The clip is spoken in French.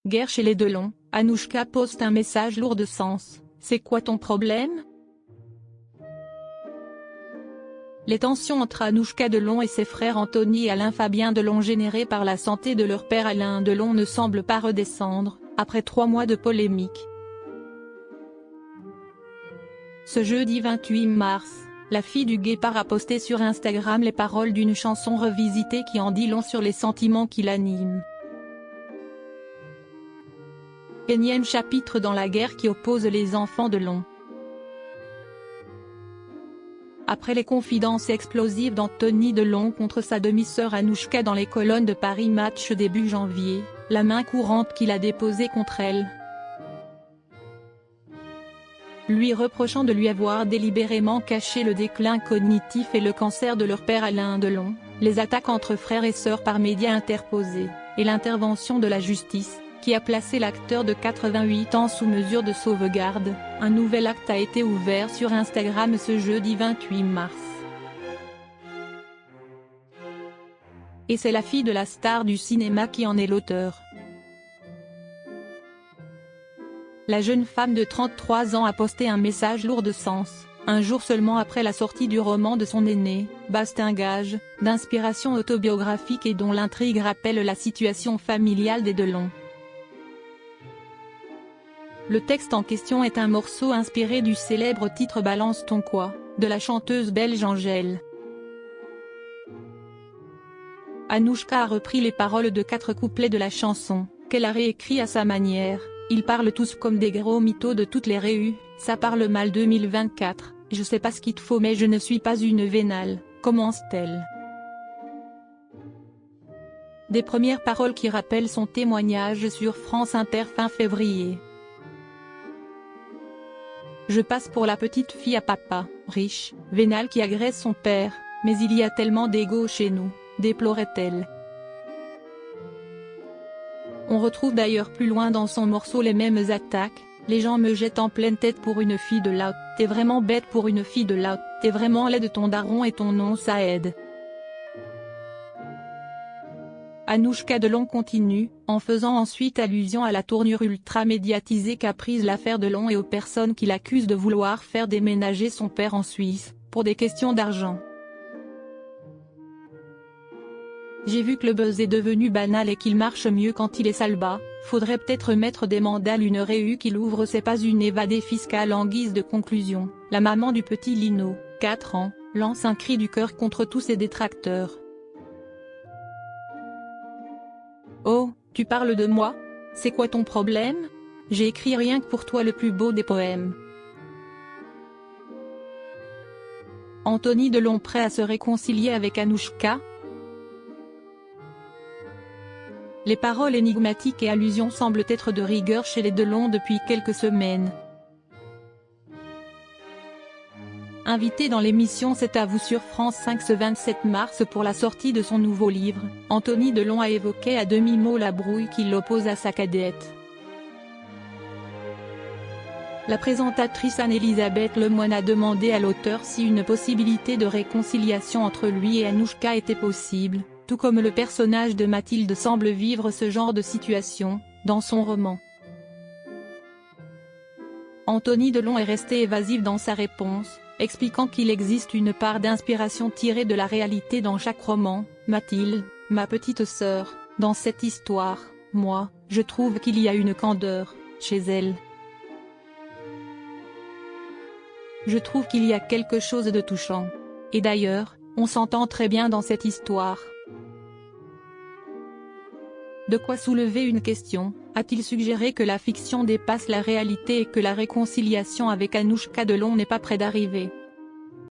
Guerre chez les Delon, Anouchka poste un message lourd de sens. C'est quoi ton problème? Les tensions entre Anouchka Delon et ses frères Anthony et Alain Fabien Delon générées par la santé de leur père Alain Delon ne semblent pas redescendre, après 3 mois de polémique. Ce jeudi 28 mars, la fille du guépard a posté sur Instagram les paroles d'une chanson revisitée qui en dit long sur les sentiments qui l'animent. Énième chapitre dans la guerre qui oppose les enfants Delon. Après les confidences explosives d'Anthony Delon contre sa demi-sœur Anouchka dans les colonnes de Paris Match début janvier, la main courante qu'il a déposée contre elle, lui reprochant de lui avoir délibérément caché le déclin cognitif et le cancer de leur père Alain Delon, les attaques entre frères et sœurs par médias interposés, et l'intervention de la justice, qui a placé l'acteur de 88 ans sous mesure de sauvegarde, un nouvel acte a été ouvert sur Instagram ce jeudi 28 mars. Et c'est la fille de la star du cinéma qui en est l'auteur. La jeune femme de 33 ans a posté un message lourd de sens, un jour seulement après la sortie du roman de son aîné, Bastingage, d'inspiration autobiographique et dont l'intrigue rappelle la situation familiale des Delon. Le texte en question est un morceau inspiré du célèbre titre Balance ton quoi, de la chanteuse belge Angèle. Anouchka a repris les paroles de 4 couplets de la chanson, qu'elle a réécrit à sa manière. Ils parlent tous comme des gros mythos de toutes les réus, ça parle mal 2024, je sais pas ce qu'il te faut mais je ne suis pas une vénale, commence-t-elle. Des premières paroles qui rappellent son témoignage sur France Inter fin février. Je passe pour la petite fille à papa, riche, vénale qui agresse son père, mais il y a tellement d'égo chez nous, déplorait-elle. On retrouve d'ailleurs plus loin dans son morceau les mêmes attaques, les gens me jettent en pleine tête pour une fille de là, t'es vraiment bête pour une fille de là, t'es vraiment laide ton daron et ton nom ça aide. Anouchka Delon continue, en faisant ensuite allusion à la tournure ultra médiatisée qu'a prise l'affaire Delon et aux personnes qui l'accusent de vouloir faire déménager son père en Suisse, pour des questions d'argent. J'ai vu que le buzz est devenu banal et qu'il marche mieux quand il est salba, faudrait peut-être mettre des mandales une réu qu'il ouvre c'est pas une évadée fiscale en guise de conclusion, la maman du petit Lino, 4 ans, lance un cri du cœur contre tous ses détracteurs. Oh, tu parles de moi? C'est quoi ton problème? J'ai écrit rien que pour toi le plus beau des poèmes. Anthony Delon prêt à se réconcilier avec Anouchka? Les paroles énigmatiques et allusions semblent être de rigueur chez les Delon depuis quelques semaines. Invité dans l'émission C'est à vous sur France 5 ce 27 mars pour la sortie de son nouveau livre, Anthony Delon a évoqué à demi-mot la brouille qui l'oppose à sa cadette. La présentatrice Anne-Elisabeth Lemoine a demandé à l'auteur si une possibilité de réconciliation entre lui et Anouchka était possible, tout comme le personnage de Mathilde semble vivre ce genre de situation, dans son roman. Anthony Delon est resté évasif dans sa réponse, expliquant qu'il existe une part d'inspiration tirée de la réalité dans chaque roman. Mathilde, ma petite sœur, dans cette histoire, moi, je trouve qu'il y a une candeur, chez elle. Je trouve qu'il y a quelque chose de touchant. Et d'ailleurs, on s'entend très bien dans cette histoire. De quoi soulever une question, a-t-il suggéré que la fiction dépasse la réalité et que la réconciliation avec Anouchka Delon n'est pas près d'arriver.